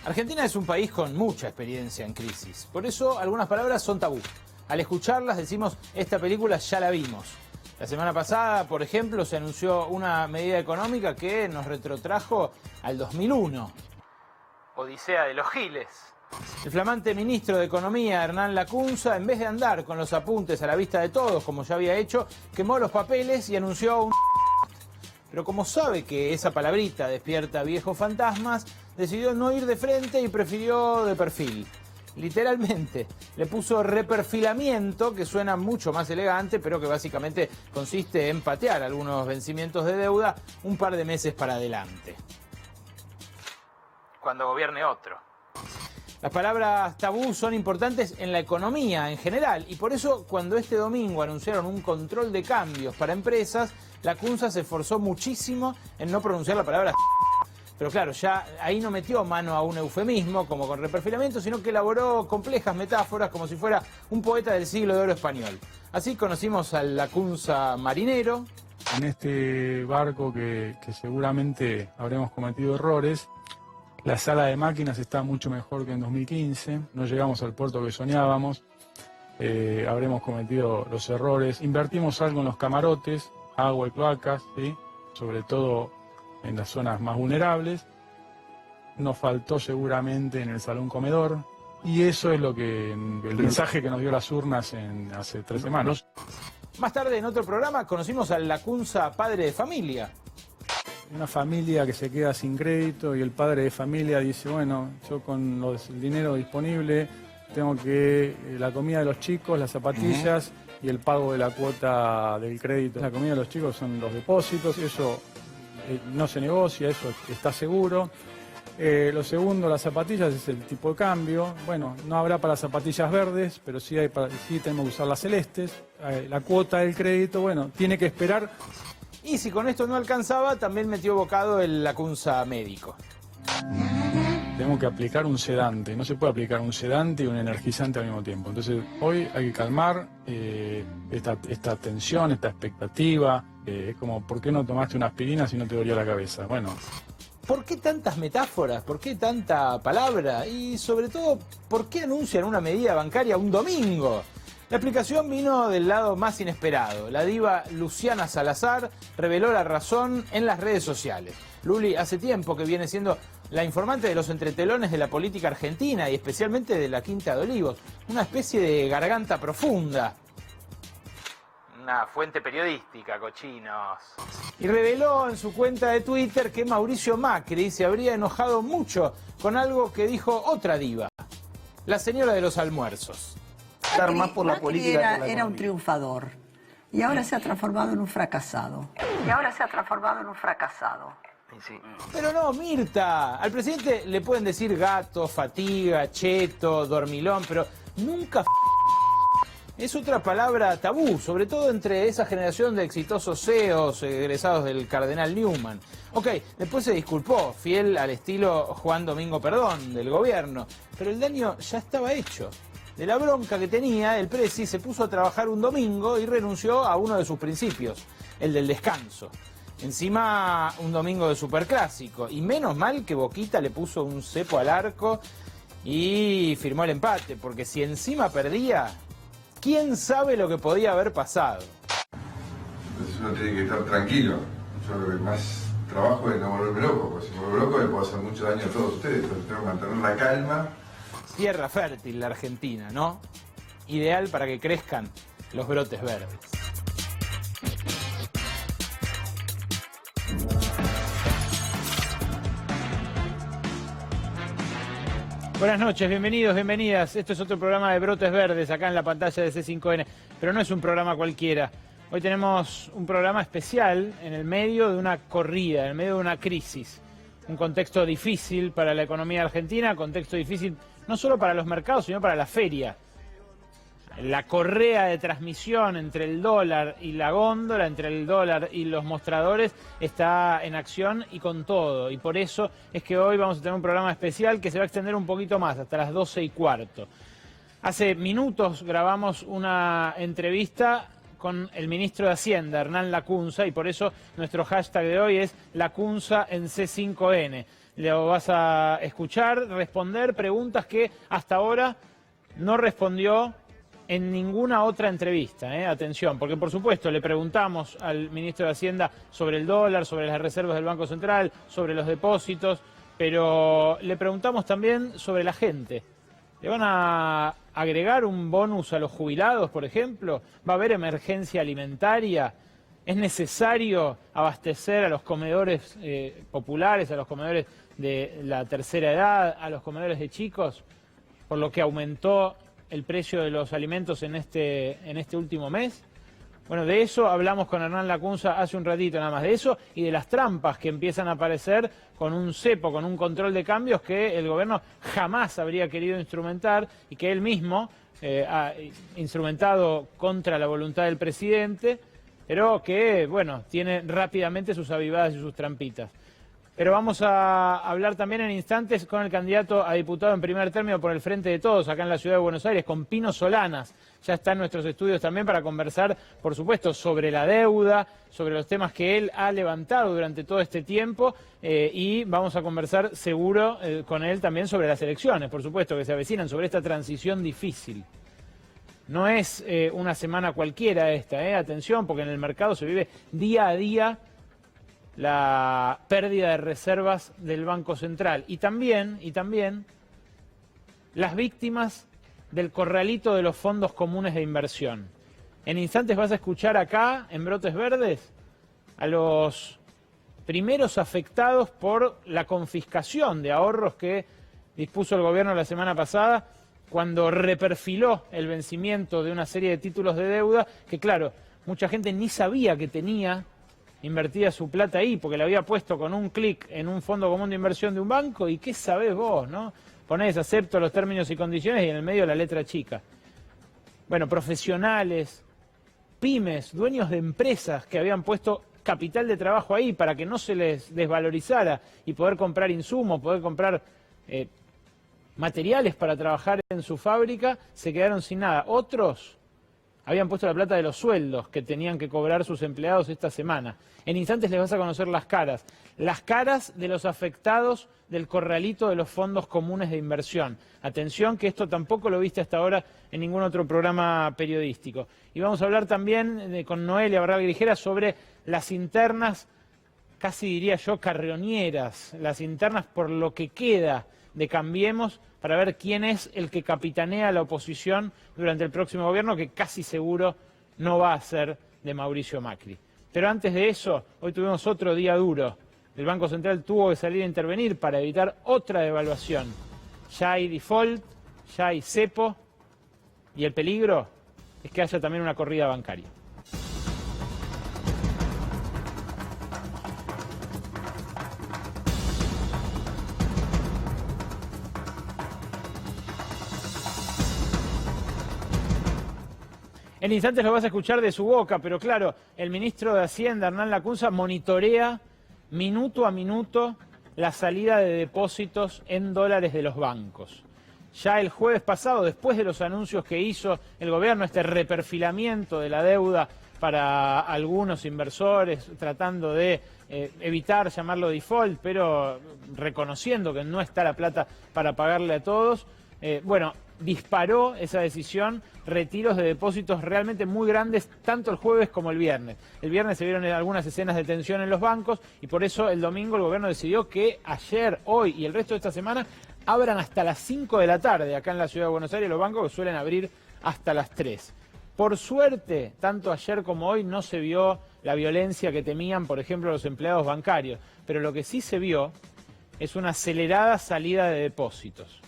Argentina es un país con mucha experiencia en crisis. Por eso algunas palabras son tabú. Al escucharlas decimos, esta película ya la vimos. La semana pasada, por ejemplo, se anunció una medida económica que nos retrotrajo al 2001. Odisea de los Giles. El flamante ministro de Economía, Hernán Lacunza, en vez de andar con los apuntes a la vista de todos, como ya había hecho, quemó los papeles y anunció un... Pero como sabe que esa palabrita despierta viejos fantasmas, decidió no ir de frente y prefirió de perfil. Literalmente, le puso reperfilamiento, que suena mucho más elegante, pero que básicamente consiste en patear algunos vencimientos de deuda un par de meses para adelante. Cuando gobierne otro. Las palabras tabú son importantes en la economía en general y por eso cuando este domingo anunciaron un control de cambios para empresas, Lacunza se esforzó muchísimo en no pronunciar la palabra. Pero claro, ya ahí no metió mano a un eufemismo como con reperfilamiento, sino que elaboró complejas metáforas como si fuera un poeta del siglo de oro español. Así conocimos al Lacunza marinero. En este barco que seguramente habremos cometido errores, la sala de máquinas está mucho mejor que en 2015, no llegamos al puerto que soñábamos, habremos cometido los errores, invertimos algo en los camarotes, agua y cloacas, ¿sí? Sobre todo en las zonas más vulnerables, nos faltó seguramente en el salón comedor, y eso es lo que el mensaje que nos dio las urnas hace 3 semanas. Más tarde en otro programa conocimos al Lacunza padre de familia. Una familia que se queda sin crédito y el padre de familia dice, bueno, yo con el dinero disponible tengo que la comida de los chicos, las zapatillas y el pago de la cuota del crédito. La comida de los chicos son los depósitos, eso no se negocia, eso está seguro. Lo segundo, las zapatillas, es el tipo de cambio. Bueno, no habrá para zapatillas verdes, pero sí tenemos que usar las celestes. La cuota del crédito, bueno, tiene que esperar. Y si con esto no alcanzaba, también metió bocado el Lacunza médico. Tenemos que aplicar un sedante, no se puede aplicar un sedante y un energizante al mismo tiempo. Entonces hoy hay que calmar esta tensión, esta expectativa. Es como, ¿por qué no tomaste una aspirina si no te dolía la cabeza? Bueno. ¿Por qué tantas metáforas? ¿Por qué tanta palabra? Y sobre todo, ¿por qué anuncian una medida bancaria un domingo? La explicación vino del lado más inesperado. La diva Luciana Salazar reveló la razón en las redes sociales. Luli hace tiempo que viene siendo la informante de los entretelones de la política argentina y especialmente de la Quinta de Olivos. Una especie de garganta profunda. Una fuente periodística, cochinos. Y reveló en su cuenta de Twitter que Mauricio Macri se habría enojado mucho con algo que dijo otra diva. La señora de los almuerzos. Más por la política era un triunfador y ahora se ha transformado en un fracasado. Sí. Pero no, Mirta, al presidente le pueden decir gato, fatiga, cheto, dormilón, pero nunca es otra palabra tabú, sobre todo entre esa generación de exitosos CEOs egresados del cardenal Newman. Ok, después se disculpó, fiel al estilo Juan Domingo Perdón del gobierno, pero el daño ya estaba hecho. De la bronca que tenía, el presi se puso a trabajar un domingo y renunció a uno de sus principios, el del descanso. Encima, un domingo de superclásico. Y menos mal que Boquita le puso un cepo al arco y firmó el empate, porque si encima perdía, ¿quién sabe lo que podía haber pasado? Entonces uno tiene que estar tranquilo. Yo lo que más trabajo es no volverme loco, porque si me vuelvo loco le puedo hacer mucho daño a todos ustedes. Entonces tengo que mantener la calma. Tierra fértil la Argentina, ¿no? Ideal para que crezcan los brotes verdes. Buenas noches, bienvenidos, bienvenidas. Esto es otro programa de Brotes Verdes acá en la pantalla de C5N, pero no es un programa cualquiera. Hoy tenemos un programa especial en el medio de una corrida, en el medio de una crisis. Un contexto difícil para la economía argentina, contexto difícil no solo para los mercados, sino para la feria. La correa de transmisión entre el dólar y la góndola, entre el dólar y los mostradores, está en acción y con todo. Y por eso es que hoy vamos a tener un programa especial que se va a extender un poquito más, hasta las 12:15. Hace minutos grabamos una entrevista con el ministro de Hacienda, Hernán Lacunza, y por eso nuestro hashtag de hoy es Lacunza en C5N. lo vas a escuchar responder preguntas que hasta ahora no respondió en ninguna otra entrevista. Atención, porque por supuesto le preguntamos al ministro de Hacienda sobre el dólar, sobre las reservas del Banco Central, sobre los depósitos, pero le preguntamos también sobre la gente. ¿Le van a agregar un bonus a los jubilados, por ejemplo? ¿Va a haber emergencia alimentaria? ¿Es necesario abastecer a los comedores populares, a los comedores de la tercera edad, a los comedores de chicos, por lo que aumentó el precio de los alimentos en este último mes? Bueno, de eso hablamos con Hernán Lacunza hace un ratito nada más, de eso y de las trampas que empiezan a aparecer con un cepo, con un control de cambios que el gobierno jamás habría querido instrumentar y que él mismo ha instrumentado contra la voluntad del presidente, pero que, bueno, tiene rápidamente sus avivadas y sus trampitas. Pero vamos a hablar también en instantes con el candidato a diputado en primer término por el Frente de Todos, acá en la Ciudad de Buenos Aires, con Pino Solanas. Ya está en nuestros estudios también para conversar, por supuesto, sobre la deuda, sobre los temas que él ha levantado durante todo este tiempo y vamos a conversar seguro con él también sobre las elecciones, por supuesto, que se avecinan, sobre esta transición difícil. No es una semana cualquiera esta, atención, porque en el mercado se vive día a día la pérdida de reservas del Banco Central y también las víctimas del corralito de los fondos comunes de inversión. En instantes vas a escuchar acá, en Brotes Verdes, a los primeros afectados por la confiscación de ahorros que dispuso el gobierno la semana pasada cuando reperfiló el vencimiento de una serie de títulos de deuda que, claro, mucha gente ni sabía que tenía invertía su plata ahí, porque la había puesto con un clic en un fondo común de inversión de un banco, y ¿qué sabés vos, no? Ponés acepto los términos y condiciones y en el medio la letra chica. Bueno, profesionales, pymes, dueños de empresas que habían puesto capital de trabajo ahí para que no se les desvalorizara y poder comprar insumos, poder comprar materiales para trabajar en su fábrica, se quedaron sin nada. Otros habían puesto la plata de los sueldos que tenían que cobrar sus empleados esta semana. En instantes les vas a conocer las caras de los afectados del corralito de los fondos comunes de inversión. Atención, que esto tampoco lo viste hasta ahora en ningún otro programa periodístico. Y vamos a hablar también con Noelia Barral Grijera sobre las internas, casi diría yo, carroñeras, las internas por lo que queda de Cambiemos, para ver quién es el que capitanea la oposición durante el próximo gobierno, que casi seguro no va a ser de Mauricio Macri. Pero antes de eso, hoy tuvimos otro día duro. El Banco Central tuvo que salir a intervenir para evitar otra devaluación. Ya hay default, ya hay cepo, y el peligro es que haya también una corrida bancaria. En instantes lo vas a escuchar de su boca, pero claro, el ministro de Hacienda, Hernán Lacunza, monitorea minuto a minuto la salida de depósitos en dólares de los bancos. Ya el jueves pasado, después de los anuncios que hizo el gobierno, este reperfilamiento de la deuda para algunos inversores, tratando de evitar llamarlo default, pero reconociendo que no está la plata para pagarle a todos, disparó esa decisión retiros de depósitos realmente muy grandes, tanto el jueves como el viernes. El viernes se vieron algunas escenas de tensión en los bancos y por eso el domingo el gobierno decidió que ayer, hoy y el resto de esta semana abran hasta las 5 de la tarde acá en la Ciudad de Buenos Aires, los bancos que suelen abrir hasta las 3. Por suerte, tanto ayer como hoy no se vio la violencia que temían, por ejemplo, los empleados bancarios, pero lo que sí se vio es una acelerada salida de depósitos.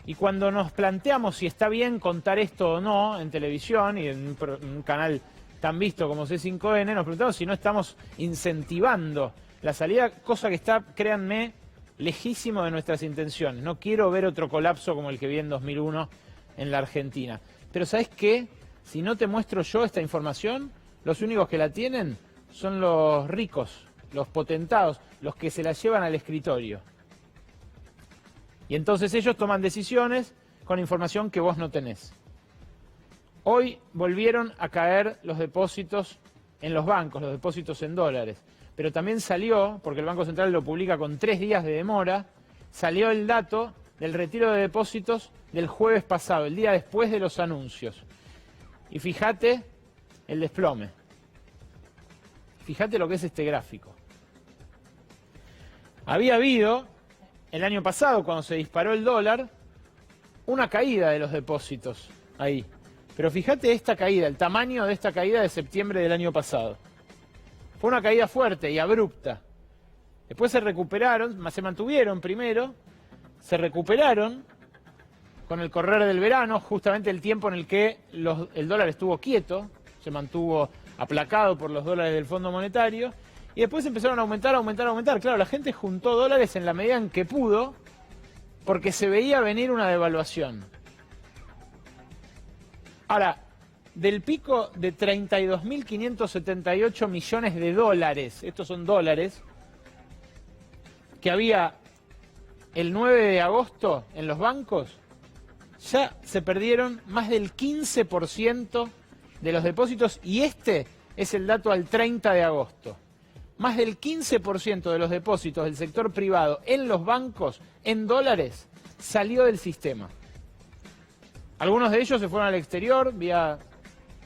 Y cuando nos planteamos si está bien contar esto o no en televisión y en un canal tan visto como C5N, nos preguntamos si no estamos incentivando la salida, cosa que está, créanme, lejísimo de nuestras intenciones. No quiero ver otro colapso como el que vi en 2001 en la Argentina. Pero ¿sabes qué? Si no te muestro yo esta información, los únicos que la tienen son los ricos, los potentados, los que se la llevan al escritorio. Y entonces ellos toman decisiones con información que vos no tenés. Hoy volvieron a caer los depósitos en los bancos, los depósitos en dólares. pero también salió, porque el Banco Central lo publica con 3 días de demora, salió el dato del retiro de depósitos del jueves pasado, el día después de los anuncios. Y fíjate el desplome. Fíjate lo que es este gráfico. Había habido, el año pasado, cuando se disparó el dólar, una caída de los depósitos ahí. Pero fíjate esta caída, el tamaño de esta caída de septiembre del año pasado. Fue una caída fuerte y abrupta. Después se recuperaron, se mantuvieron primero, se recuperaron con el correr del verano, justamente el tiempo en el que el dólar estuvo quieto, se mantuvo aplacado por los dólares del Fondo Monetario, y después empezaron a aumentar, aumentar, aumentar. Claro, la gente juntó dólares en la medida en que pudo, porque se veía venir una devaluación. Ahora, del pico de 32.578 millones de dólares, estos son dólares, que había el 9 de agosto en los bancos, ya se perdieron más del 15% de los depósitos, y este es el dato al 30 de agosto. Más del 15% de los depósitos del sector privado en los bancos, en dólares, salió del sistema. Algunos de ellos se fueron al exterior vía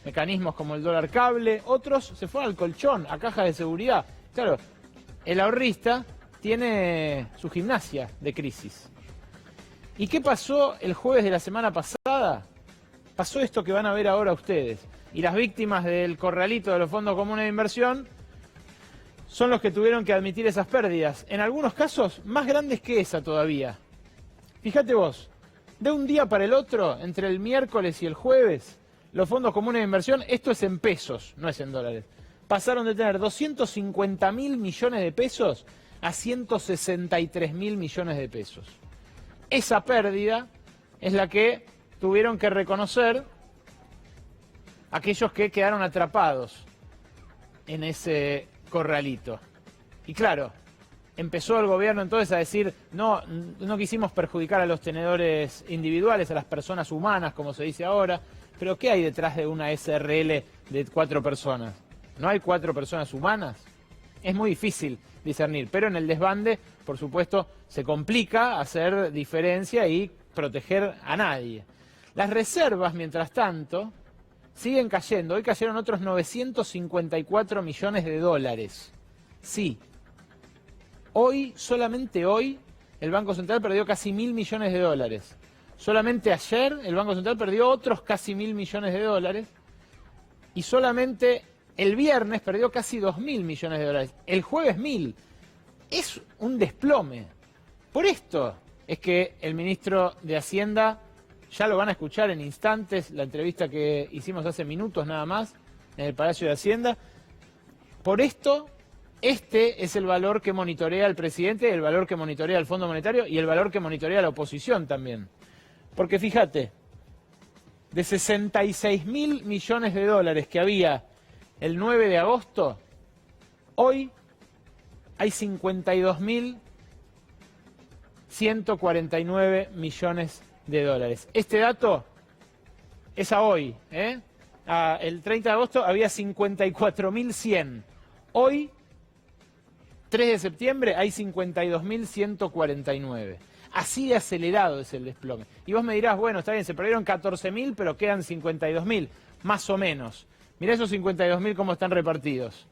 mecanismos como el dólar cable, otros se fueron al colchón, a cajas de seguridad. Claro, el ahorrista tiene su gimnasia de crisis. ¿Y qué pasó el jueves de la semana pasada? Pasó esto que van a ver ahora ustedes. Y las víctimas del corralito de los fondos comunes de inversión son los que tuvieron que admitir esas pérdidas. En algunos casos, más grandes que esa todavía. Fíjate vos, de un día para el otro, entre el miércoles y el jueves, los fondos comunes de inversión, esto es en pesos, no es en dólares, pasaron de tener 250.000 millones de pesos a 163.000 millones de pesos. Esa pérdida es la que tuvieron que reconocer aquellos que quedaron atrapados en ese corralito. Y claro, empezó el gobierno entonces a decir, no quisimos perjudicar a los tenedores individuales, a las personas humanas, como se dice ahora, pero ¿qué hay detrás de una SRL de 4 personas? ¿No hay 4 personas humanas? Es muy difícil discernir, pero en el desbande, por supuesto, se complica hacer diferencia y proteger a nadie. Las reservas, mientras tanto, siguen cayendo. Hoy cayeron otros 954 millones de dólares. Sí. Hoy, solamente hoy, el Banco Central perdió casi 1.000 millones de dólares. Solamente ayer el Banco Central perdió otros casi 1.000 millones de dólares. Y solamente el viernes perdió casi 2.000 millones de dólares. El jueves 1.000. Es un desplome. Por esto es que el ministro de Hacienda, ya lo van a escuchar en instantes, la entrevista que hicimos hace minutos nada más, en el Palacio de Hacienda. Por esto, este es el valor que monitorea el presidente, el valor que monitorea el Fondo Monetario y el valor que monitorea la oposición también. Porque fíjate, de 66.000 millones de dólares que había el 9 de agosto, hoy hay 52.149 millones de dólares. Este dato es a hoy, el 30 de agosto había 54.100. Hoy, 3 de septiembre, hay 52.149. Así de acelerado es el desplome. Y vos me dirás, bueno, está bien, se perdieron 14.000, pero quedan 52.000, más o menos. Mirá esos 52.000 cómo están repartidos.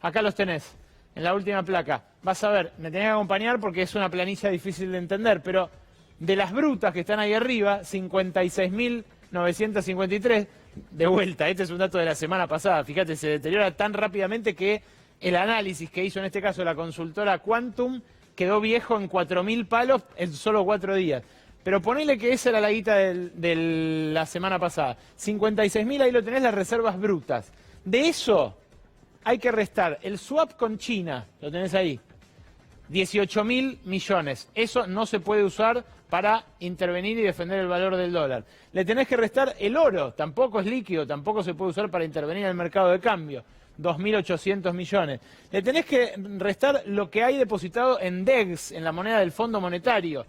Acá los tenés, en la última placa. Vas a ver, me tenés que acompañar porque es una planilla difícil de entender, pero de las brutas que están ahí arriba, 56.953, de vuelta, este es un dato de la semana pasada, fíjate, se deteriora tan rápidamente que el análisis que hizo en este caso la consultora Quantum quedó viejo en 4.000 palos en solo 4 días. Pero ponele que esa era la guita de la semana pasada. 56.000, ahí lo tenés, las reservas brutas. De eso hay que restar el swap con China, lo tenés ahí, 18.000 millones. Eso no se puede usar para intervenir y defender el valor del dólar. Le tenés que restar el oro, tampoco es líquido, tampoco se puede usar para intervenir en el mercado de cambio. 2.800 millones. Le tenés que restar lo que hay depositado en DEX, en la moneda del Fondo Monetario.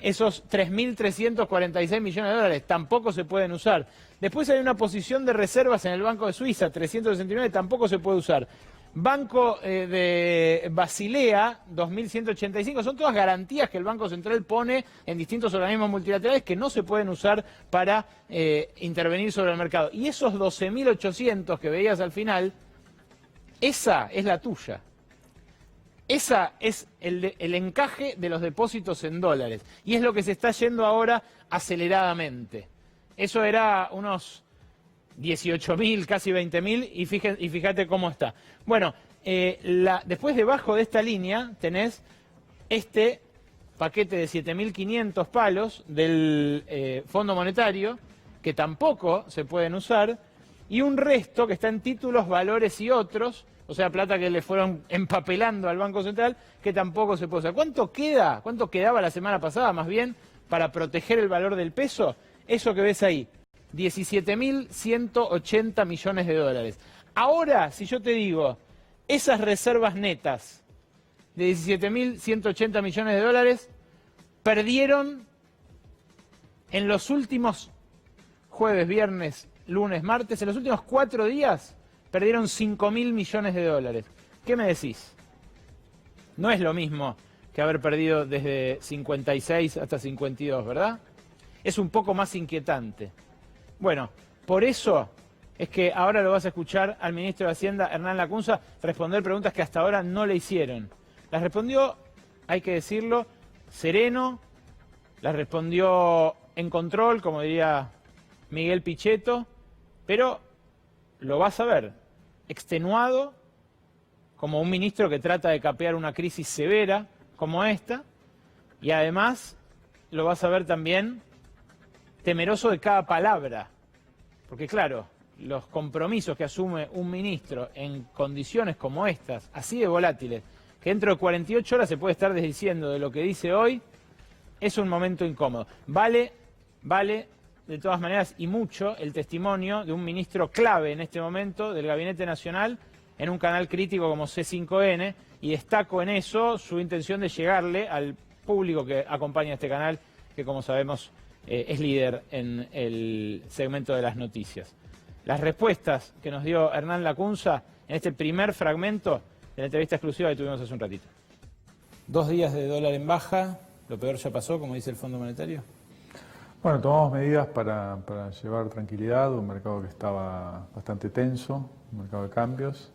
Esos 3.346 millones de dólares tampoco se pueden usar. Después hay una posición de reservas en el Banco de Suiza, 369, tampoco se puede usar. Banco de Basilea, 2.185, son todas garantías que el Banco Central pone en distintos organismos multilaterales que no se pueden usar para intervenir sobre el mercado. Y esos 12.800 que veías al final, esa es la tuya. Esa es el encaje de los depósitos en dólares. Y es lo que se está yendo ahora aceleradamente. Eso era unos 18.000, casi 20.000, y fíjate cómo está. Bueno, después debajo de esta línea tenés este paquete de 7.500 palos del Fondo Monetario, que tampoco se pueden usar, y un resto que está en títulos, valores y otros, o sea, plata que le fueron empapelando al Banco Central, que tampoco se puede usar. ¿Cuánto queda? ¿Cuánto quedaba la semana pasada, más bien, para proteger el valor del peso? Eso que ves ahí, 17.180 millones de dólares. Ahora, si yo te digo, esas reservas netas de 17.180 millones de dólares perdieron en los últimos jueves, viernes, lunes, martes, en los últimos 4 días, perdieron 5.000 millones de dólares. ¿Qué me decís? No es lo mismo que haber perdido desde 56 hasta 52, ¿verdad? Es un poco más inquietante. Bueno, por eso es que ahora lo vas a escuchar al ministro de Hacienda, Hernán Lacunza, responder preguntas que hasta ahora no le hicieron. Las respondió, hay que decirlo, sereno, las respondió en control, como diría Miguel Pichetto, pero lo vas a ver extenuado, como un ministro que trata de capear una crisis severa como esta, y además lo vas a ver también temeroso de cada palabra, porque claro, los compromisos que asume un ministro en condiciones como estas, así de volátiles, que dentro de 48 horas se puede estar desdiciendo de lo que dice hoy, es un momento incómodo. Vale de todas maneras y mucho el testimonio de un ministro clave en este momento del Gabinete Nacional en un canal crítico como C5N, y destaco en eso su intención de llegarle al público que acompaña este canal, que como sabemos es líder en el segmento de las noticias. Las respuestas que nos dio Hernán Lacunza en este primer fragmento de la entrevista exclusiva que tuvimos hace un ratito. 2 días de dólar en baja, lo peor ya pasó, como dice el Fondo Monetario. Bueno, tomamos medidas para llevar tranquilidad, un mercado que estaba bastante tenso, un mercado de cambios.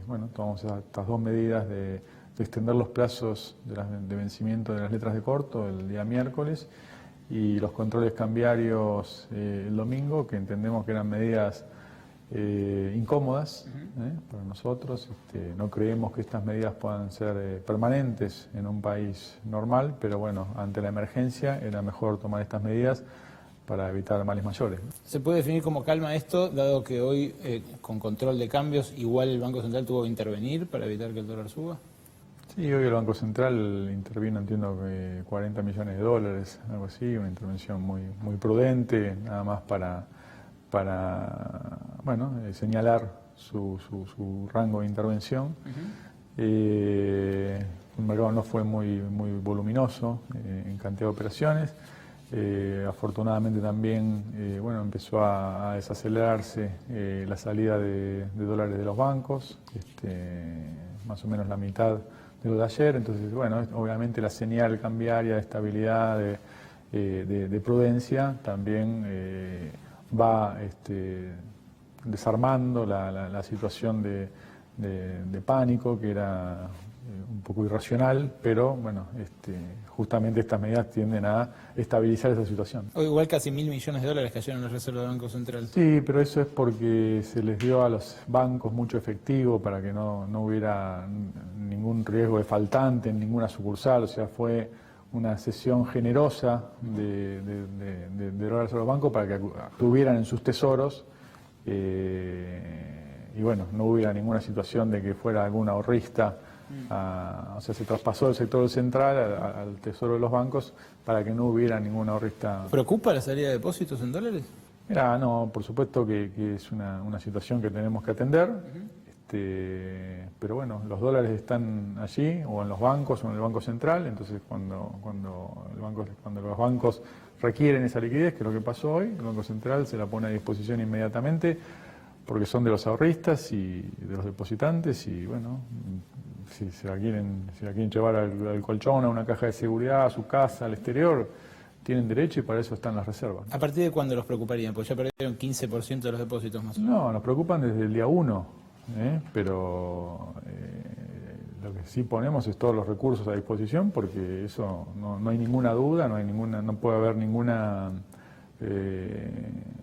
Bueno, tomamos estas 2 medidas de extender los plazos de vencimiento de las letras de corto el día miércoles y los controles cambiarios el domingo, que entendemos que eran medidas incómodas para nosotros. No creemos que estas medidas puedan ser permanentes en un país normal, pero bueno, ante la emergencia era mejor tomar estas medidas para evitar males mayores. ¿Se puede definir como calma esto, dado que hoy con control de cambios igual el Banco Central tuvo que intervenir para evitar que el dólar suba? Sí, hoy el Banco Central intervino, entiendo que 40 millones de dólares, algo así, una intervención muy prudente, nada más para bueno, señalar su rango de intervención. El mercado no fue muy voluminoso en cantidad de operaciones. Afortunadamente también bueno, empezó a desacelerarse la salida de dólares de los bancos, más o menos la mitad de lo de ayer. Entonces, bueno, obviamente la señal cambiaria de estabilidad, de prudencia, también va desarmando la situación de pánico, que era un poco irracional, pero bueno, justamente estas medidas tienden a estabilizar esa situación. Hoy igual casi 1.000 millones de dólares cayeron en las reservas del Banco Central. Sí, pero eso es porque se les dio a los bancos mucho efectivo para que no hubiera ningún riesgo de faltante en ninguna sucursal, o sea, fue una cesión generosa de dólares a los bancos para que tuvieran en sus tesoros y bueno, no hubiera ninguna situación de que fuera algún ahorrista. O sea, se traspasó el sector central al tesoro de los bancos para que no hubiera ningún ahorrista. ¿Preocupa la salida de depósitos en dólares? Mira, no, por supuesto que es una situación que tenemos que atender, pero bueno, los dólares están allí, o en los bancos, o en el Banco Central. Entonces cuando los bancos requieren esa liquidez, que es lo que pasó hoy, el Banco Central se la pone a disposición inmediatamente, porque son de los ahorristas y de los depositantes, y bueno, si la quieren llevar al colchón, a una caja de seguridad, a su casa, al exterior, tienen derecho y para eso están las reservas. ¿A partir de cuándo los preocuparían? Pues ya perdieron 15% de los depósitos más o menos. No, nos preocupan desde el día 1, pero lo que sí ponemos es todos los recursos a disposición, porque eso no hay ninguna duda, no puede haber ninguna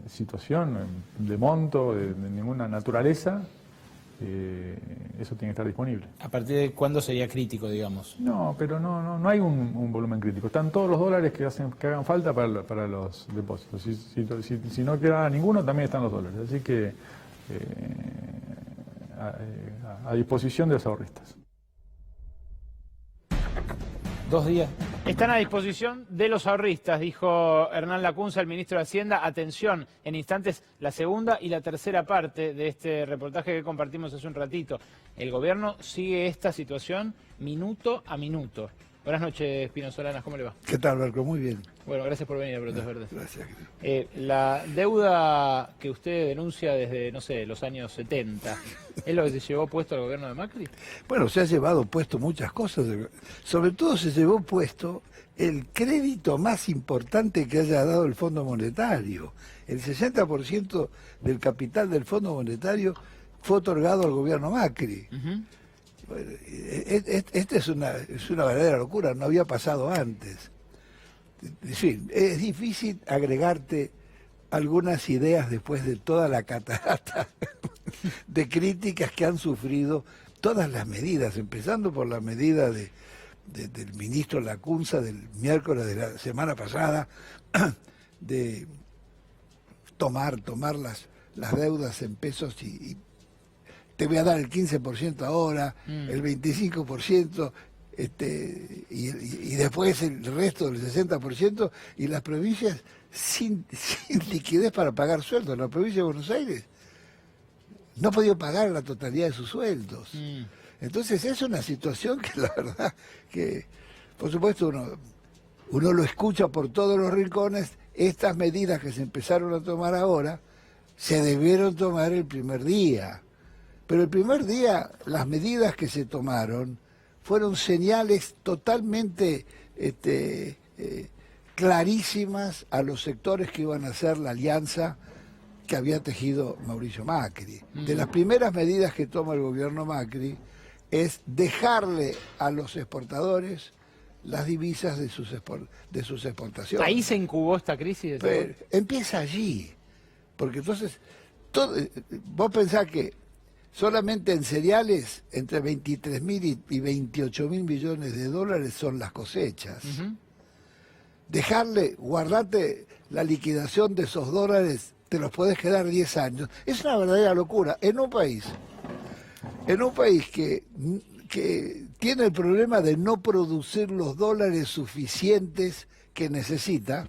situación de monto, de ninguna naturaleza. Eso tiene que estar disponible. ¿A partir de cuándo sería crítico, digamos? No, pero no hay un volumen crítico. Están todos los dólares que hagan falta para los depósitos. Si no queda ninguno, también están los dólares. Así que a disposición de los ahorristas. 2 días. Están a disposición de los ahorristas, dijo Hernán Lacunza, el ministro de Hacienda. Atención, en instantes la segunda y la tercera parte de este reportaje que compartimos hace un ratito. El gobierno sigue esta situación minuto a minuto. Buenas noches, Pino Solanas, ¿cómo le va? ¿Qué tal, Marco? Muy bien. Bueno, gracias por venir a Brotes Verdes. Gracias. La deuda que usted denuncia desde, no sé, los años 70, ¿es lo que se llevó puesto al gobierno de Macri? Bueno, se ha llevado puesto muchas cosas. Sobre todo se llevó puesto el crédito más importante que haya dado el Fondo Monetario. El 60% del capital del Fondo Monetario fue otorgado al gobierno Macri. Bueno, esta es una verdadera locura, no había pasado antes. En fin, es difícil agregarte algunas ideas después de toda la catarata de críticas que han sufrido todas las medidas, empezando por la medida del ministro Lacunza del miércoles de la semana pasada, de tomar las deudas en pesos y te voy a dar el 15% ahora, el 25%, y después el resto del 60%, y las provincias sin liquidez para pagar sueldos. La provincia de Buenos Aires no ha podido pagar la totalidad de sus sueldos. Entonces es una situación que la verdad que, por supuesto, uno lo escucha por todos los rincones. Estas medidas que se empezaron a tomar ahora se debieron tomar el primer día. Pero el primer día las medidas que se tomaron fueron señales totalmente clarísimas a los sectores que iban a hacer la alianza que había tejido Mauricio Macri. De las primeras medidas que toma el gobierno Macri es dejarle a los exportadores las divisas de sus exportaciones. ¿Ahí se incubó esta crisis? Pero empieza allí, porque entonces vos pensás que solamente en cereales entre 23.000 y 28.000 millones de dólares son las cosechas. Guardarte la liquidación de esos dólares, te los puedes quedar 10 años. Es una verdadera locura. En un país que tiene el problema de no producir los dólares suficientes que necesita,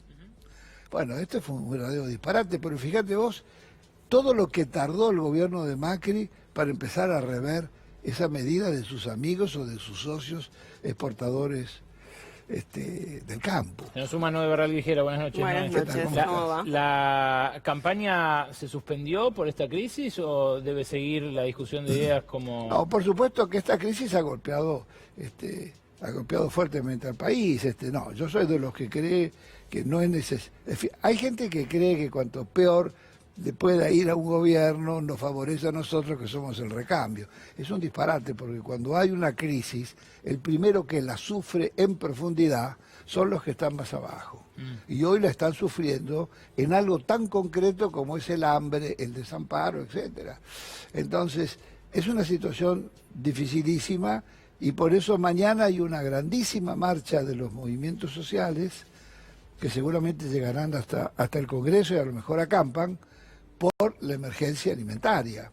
bueno, este fue un verdadero disparate, pero fíjate vos, todo lo que tardó el gobierno de Macri para empezar a rever esa medida de sus amigos o de sus socios exportadores del campo. Se nos suma Noé Barral Vigera, buenas noches. Buenas noches, ¿cómo va? ¿La campaña se suspendió por esta crisis o debe seguir la discusión de ideas como...? No, por supuesto que esta crisis ha golpeado fuertemente al país. No, yo soy de los que cree que no es necesario. Hay gente que cree que cuanto peor le pueda ir a un gobierno nos favorece a nosotros que somos el recambio. Es un disparate porque cuando hay una crisis, el primero que la sufre en profundidad son los que están más abajo. Y hoy la están sufriendo en algo tan concreto como es el hambre, el desamparo, etcétera. Entonces, es una situación dificilísima y por eso mañana hay una grandísima marcha de los movimientos sociales que seguramente llegarán hasta el Congreso y a lo mejor acampan por la emergencia alimentaria.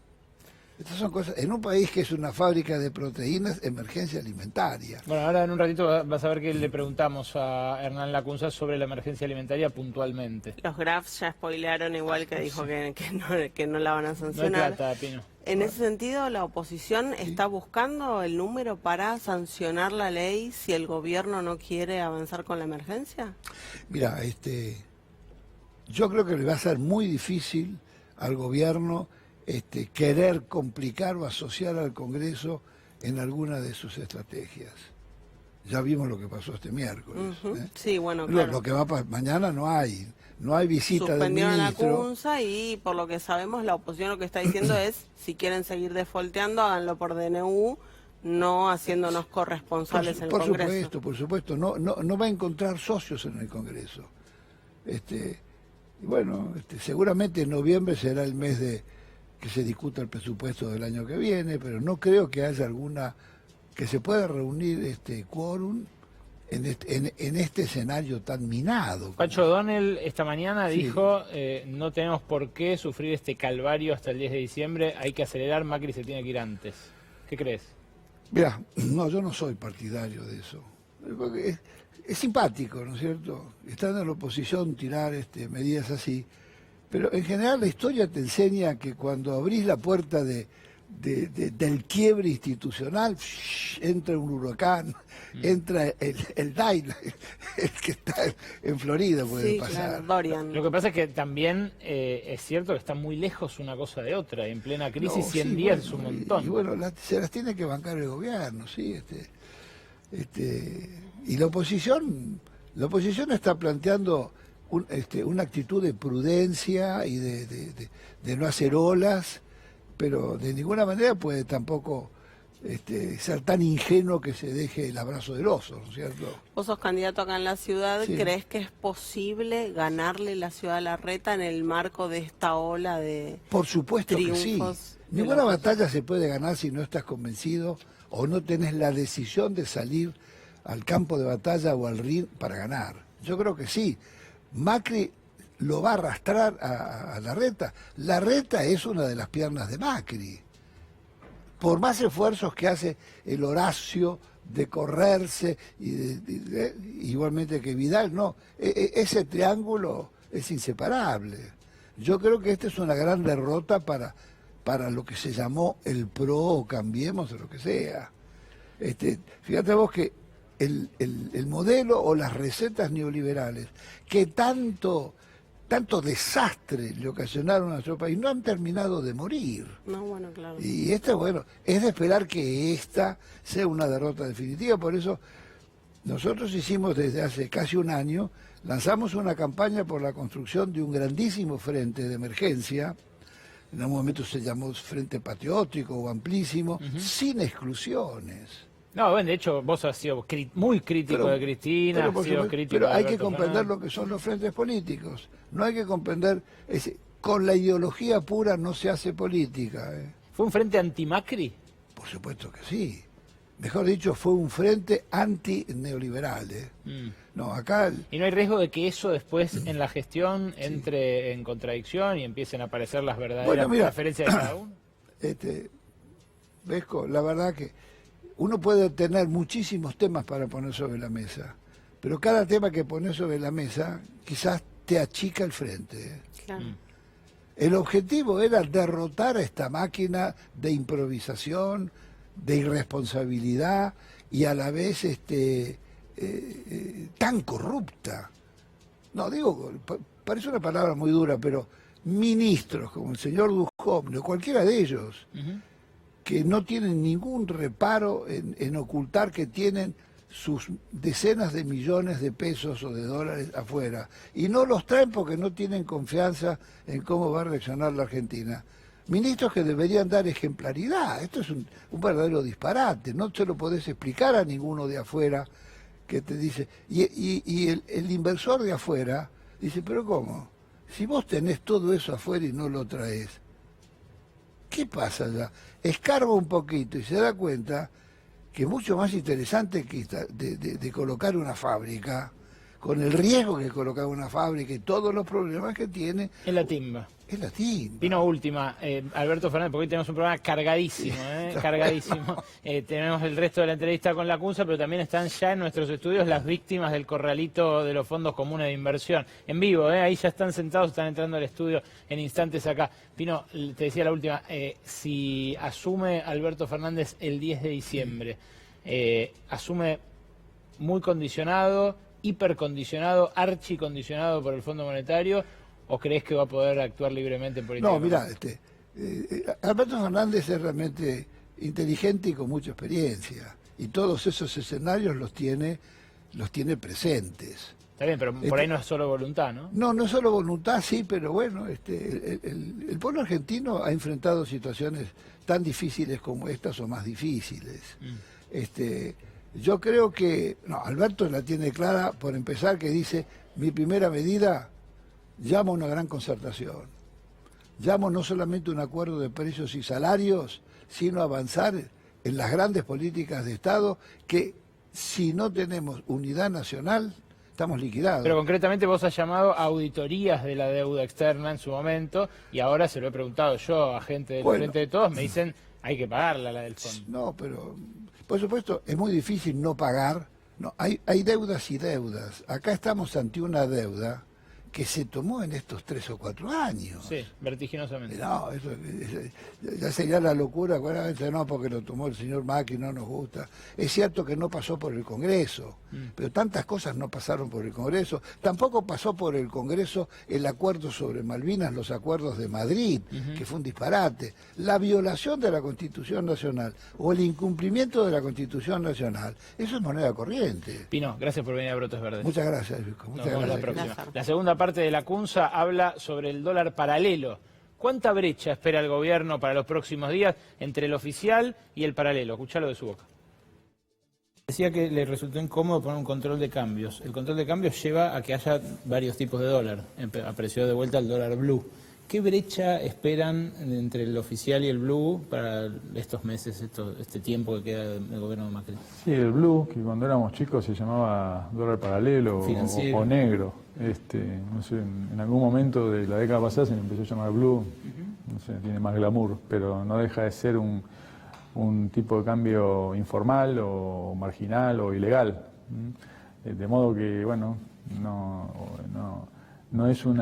Estas son cosas, en un país que es una fábrica de proteínas, emergencia alimentaria. Bueno, ahora en un ratito vas a ver que le preguntamos a Hernán Lacunza sobre la emergencia alimentaria puntualmente. Los Grafs ya spoilearon igual que dijo que no la van a sancionar. No hay plata, Pino. En ese sentido, ¿la oposición está buscando el número para sancionar la ley si el gobierno no quiere avanzar con la emergencia? Mira, yo creo que le va a ser muy difícil al gobierno querer complicar o asociar al Congreso en alguna de sus estrategias. Ya vimos lo que pasó este miércoles. Sí, bueno, claro. Lo que va a pasar mañana no hay visita del Suspendieron ministro. la CUNSA y por lo que sabemos la oposición lo que está diciendo es si quieren seguir defolteando háganlo por DNU, no haciéndonos corresponsables en el Congreso. Por supuesto, no va a encontrar socios en el Congreso. Bueno, seguramente en noviembre será el mes de que se discuta el presupuesto del año que viene, pero no creo que haya que se pueda reunir quórum en este escenario tan minado. Pacho O'Donnell esta mañana dijo, no tenemos por qué sufrir este calvario hasta el 10 de diciembre, hay que acelerar, Macri se tiene que ir antes. ¿Qué crees? Mirá, no, yo no soy partidario de eso. Porque es simpático, ¿no es cierto? Estando en la oposición tirar medidas así, pero en general la historia te enseña que cuando abrís la puerta del quiebre institucional, entra un huracán, entra el Daila, el que está en Florida puede pasar. Claro, Dorian. Lo que pasa es que también es cierto que está muy lejos una cosa de otra, en plena crisis 100 días es un montón. Y bueno, se las tiene que bancar el gobierno, ¿sí? Y la oposición está planteando una actitud de prudencia y de no hacer olas, pero de ninguna manera puede tampoco ser tan ingenuo que se deje el abrazo del oso, ¿no es cierto? Vos sos candidato acá en la ciudad, Sí. ¿crees que es posible ganarle la ciudad a Larreta en el marco de esta ola de Por supuesto que sí. triunfos? Ninguna batalla se puede ganar si no estás convencido o no tenés la decisión de salir al campo de batalla o al ring para ganar. Yo creo que sí. Macri lo va a arrastrar a Larreta. Larreta es una de las piernas de Macri. Por más esfuerzos que hace el Horacio de correrse, igualmente que Vidal, no, ese triángulo es inseparable. Yo creo que esta es una gran derrota para lo que se llamó el PRO o Cambiemos o lo que sea. Fíjate vos que el modelo o las recetas neoliberales que tanto desastre le ocasionaron a nuestro país no han terminado de morir. No, bueno, claro. Y bueno, es de esperar que esta sea una derrota definitiva. Por eso nosotros hicimos desde hace casi un año, lanzamos una campaña por la construcción de un grandísimo frente de emergencia. En algún momento se llamó Frente Patriótico o Amplísimo, sin exclusiones. No, bueno, de hecho vos has sido muy crítico de Cristina, has sido crítico pero de hay que Alberto comprender Fernández. lo que son los frentes políticos. No hay que comprender, con la ideología pura no se hace política. ¿Fue un frente anti-Macri? Por supuesto que sí. Mejor dicho, fue un frente anti-neoliberal. No, acá... ¿Y no hay riesgo de que eso después en la gestión entre en contradicción y empiecen a aparecer las verdaderas preferencias de cada uno? Vesco, la verdad que uno puede tener muchísimos temas para poner sobre la mesa, pero cada tema que pones sobre la mesa quizás te achica el frente. Claro. El objetivo era derrotar a esta máquina de improvisación, de irresponsabilidad y a la vez tan corrupta. No, digo, parece una palabra muy dura, pero ministros como el señor Duhovne o cualquiera de ellos, que no tienen ningún reparo en ocultar que tienen sus decenas de millones de pesos o de dólares afuera. Y no los traen porque no tienen confianza en cómo va a reaccionar la Argentina. Ministros que deberían dar ejemplaridad. Esto es un verdadero disparate. No se lo podés explicar a ninguno de afuera que te dice... Y el inversor de afuera dice, pero ¿cómo? Si vos tenés todo eso afuera y no lo traes, ¿qué pasa ya? Escarba un poquito y se da cuenta que es mucho más interesante que de colocar una fábrica, con el riesgo que colocar una fábrica y todos los problemas que tiene. Es la timba. Es la timba. Vino última, Alberto Fernández, porque hoy tenemos un programa cargadísimo, cargadísimo. Tenemos el resto de la entrevista con la CUNSA, pero también están ya en nuestros estudios las víctimas del corralito de los fondos comunes de inversión. En vivo, ahí ya están sentados, están entrando al estudio en instantes acá. Pino, te decía la última, si asume Alberto Fernández el 10 de diciembre, asume muy condicionado, hipercondicionado, archicondicionado por el Fondo Monetario, ¿o crees que va a poder actuar libremente en política? No, mirá, Alberto Fernández es realmente inteligente y con mucha experiencia, y todos esos escenarios los tiene presentes. Está bien, pero por ahí no es solo voluntad, ¿no? No, no es solo voluntad, sí, pero bueno, el pueblo argentino ha enfrentado situaciones tan difíciles como estas o más difíciles. Yo creo que, no, Alberto la tiene clara, por empezar, que dice, mi primera medida, llamo a una gran concertación. Llamo no solamente a un acuerdo de precios y salarios, sino a avanzar en las grandes políticas de Estado que, si no tenemos unidad nacional, estamos liquidados. Pero concretamente vos has llamado a auditorías de la deuda externa en su momento, y ahora se lo he preguntado yo a gente del Frente de Todos, me dicen, hay que pagarla la del fondo. No, pero por supuesto es muy difícil no pagar. No, hay deudas y deudas. Acá estamos ante una deuda que se tomó en estos 3 o 4 años. Sí, vertiginosamente. No, eso ya sería la locura, no, porque lo tomó el señor Macri, no nos gusta. Es cierto que no pasó por el Congreso, pero tantas cosas no pasaron por el Congreso. Tampoco pasó por el Congreso el acuerdo sobre Malvinas, los acuerdos de Madrid, que fue un disparate. La violación de la Constitución Nacional o el incumplimiento de la Constitución Nacional, eso es moneda corriente. Pino, gracias por venir a Brotes Verdes. Muchas gracias, Luisco. Muchas gracias. La próxima. La segunda parte de la CUNSA habla sobre el dólar paralelo. ¿Cuánta brecha espera el gobierno para los próximos días entre el oficial y el paralelo? Escuchalo de su boca. Decía que le resultó incómodo poner un control de cambios. El control de cambios lleva a que haya varios tipos de dólar. Apareció de vuelta el dólar blue. ¿Qué brecha esperan entre el oficial y el blue para estos meses, este tiempo que queda del gobierno de Macri? Sí, el blue, que cuando éramos chicos se llamaba dólar paralelo o negro. No sé, en algún momento de la década pasada se le empezó a llamar blue. No sé, tiene más glamour, pero no deja de ser un tipo de cambio informal o marginal o ilegal. De modo que, bueno, no es un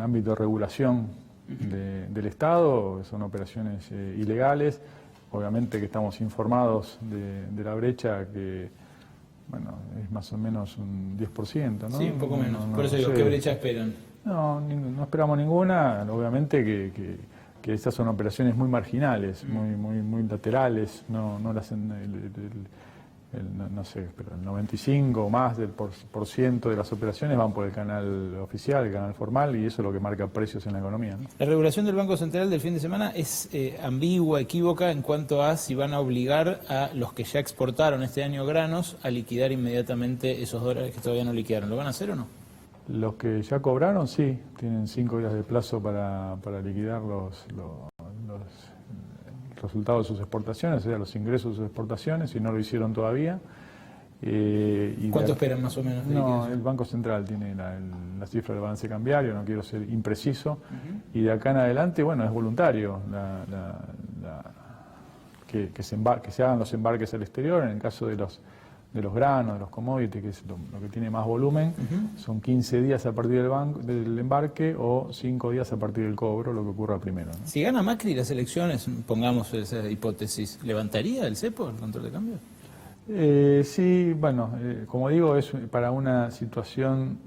ámbito de regulación del Estado, son operaciones ilegales. Obviamente que estamos informados de la brecha que, bueno, es más o menos un 10%, ¿no? Sí, un poco menos. Por eso digo, ¿qué brecha esperan? No esperamos ninguna. Obviamente que estas son operaciones muy marginales, muy laterales, no las no sé, pero el 95 o más del por ciento de las operaciones van por el canal oficial, el canal formal, y eso es lo que marca precios en la economía, ¿no? La regulación del Banco Central del fin de semana es ambigua, equívoca en cuanto a si van a obligar a los que ya exportaron este año granos a liquidar inmediatamente esos dólares que todavía no liquidaron. ¿Lo van a hacer o no? Los que ya cobraron, sí, tienen 5 días de plazo para liquidar los resultados de sus exportaciones, o sea, los ingresos de sus exportaciones, y no lo hicieron todavía. ¿Cuánto esperan más o menos? No, el Banco Central tiene la cifra del balance cambiario, no quiero ser impreciso, y de acá en adelante, bueno, es voluntario que se hagan los embarques al exterior. En el caso de los granos, de los commodities, que es lo que tiene más volumen, son 15 días a partir del embarque o 5 días a partir del cobro, lo que ocurra primero, ¿no? Si gana Macri las elecciones, pongamos esa hipótesis, ¿levantaría el cepo, el control de cambio? Sí, bueno, como digo, es para una situación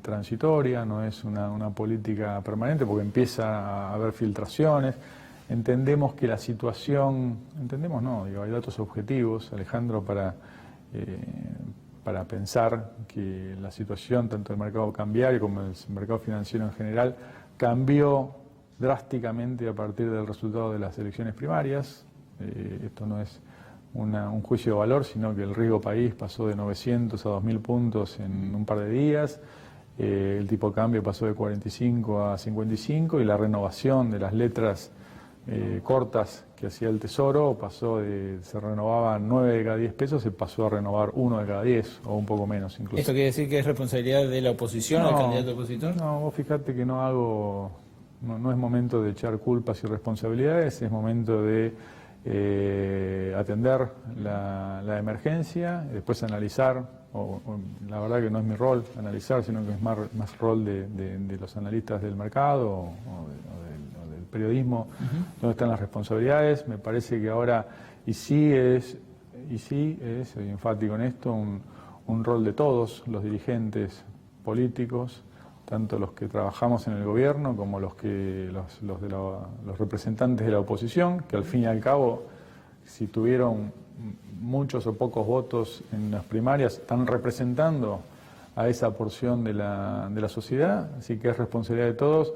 transitoria, no es una política permanente, porque empieza a haber filtraciones. Entendemos que la situación, hay datos objetivos, Alejandro, para pensar que la situación, tanto del mercado cambiario como del mercado financiero en general, cambió drásticamente a partir del resultado de las elecciones primarias. Esto no es un juicio de valor, sino que el riesgo país pasó de 900 a 2.000 puntos en un par de días. El tipo de cambio pasó de 45 a 55 y la renovación de las letras cortas que hacía el Tesoro se renovaban 9 de cada 10 pesos, se pasó a renovar 1 de cada 10 o un poco menos incluso. ¿Esto quiere decir que es responsabilidad de la oposición, del candidato opositor? No, vos fíjate que no es momento de echar culpas y responsabilidades, es momento de atender la emergencia, después analizar, la verdad que no es mi rol analizar, sino que es más rol de los analistas del mercado o del periodismo, donde están las responsabilidades. Me parece que ahora, soy enfático en esto, un rol de todos los dirigentes políticos, tanto los que trabajamos en el gobierno como los representantes de la oposición, que al fin y al cabo, si tuvieron muchos o pocos votos en las primarias, están representando a esa porción de la sociedad, así que es responsabilidad de todos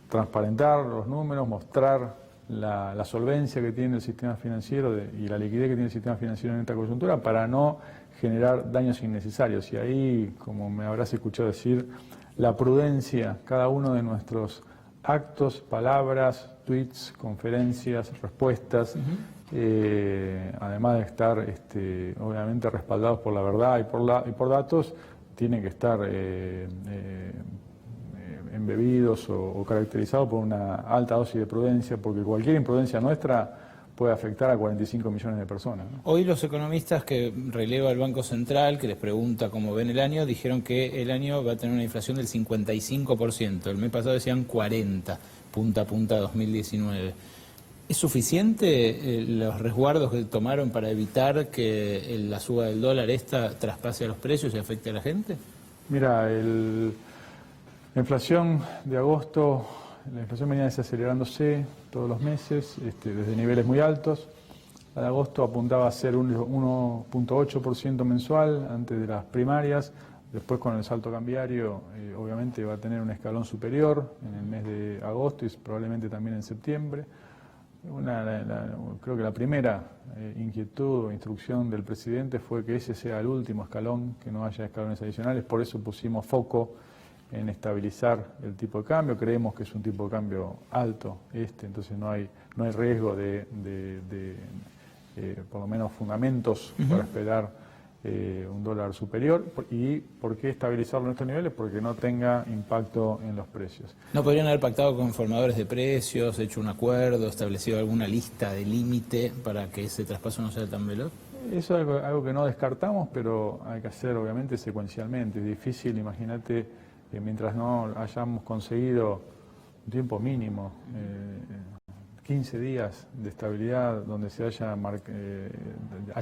transparentar los números, mostrar la solvencia que tiene el sistema financiero y la liquidez que tiene el sistema financiero en esta coyuntura para no generar daños innecesarios. Y ahí, como me habrás escuchado decir, la prudencia, cada uno de nuestros actos, palabras, tweets, conferencias, respuestas, además de estar obviamente respaldados por la verdad y por datos, tienen que estar embebidos o caracterizados por una alta dosis de prudencia, porque cualquier imprudencia nuestra puede afectar a 45 millones de personas, ¿no? Hoy los economistas que releva el Banco Central, que les pregunta cómo ven el año, dijeron que el año va a tener una inflación del 55%. El mes pasado decían 40%, punta a punta 2019. ¿Es suficiente los resguardos que tomaron para evitar que la suba del dólar traspase a los precios y afecte a la gente? Mira, la inflación de agosto, la inflación venía desacelerándose todos los meses, desde niveles muy altos. La de agosto apuntaba a ser un 1.8% mensual antes de las primarias. Después, con el salto cambiario, obviamente va a tener un escalón superior en el mes de agosto y probablemente también en septiembre. Creo que la primera inquietud o instrucción del presidente fue que ese sea el último escalón, que no haya escalones adicionales. Por eso pusimos foco en estabilizar el tipo de cambio. Creemos que es un tipo de cambio alto, entonces no hay riesgo de por lo menos fundamentos para esperar un dólar superior. ¿Y por qué estabilizarlo en estos niveles? Porque no tenga impacto en los precios. ¿No podrían haber pactado con formadores de precios, hecho un acuerdo, establecido alguna lista de límite para que ese traspaso no sea tan veloz? Eso es algo que no descartamos, pero hay que hacer obviamente secuencialmente. Es difícil, imagínate, mientras no hayamos conseguido un tiempo mínimo, 15 días de estabilidad donde se haya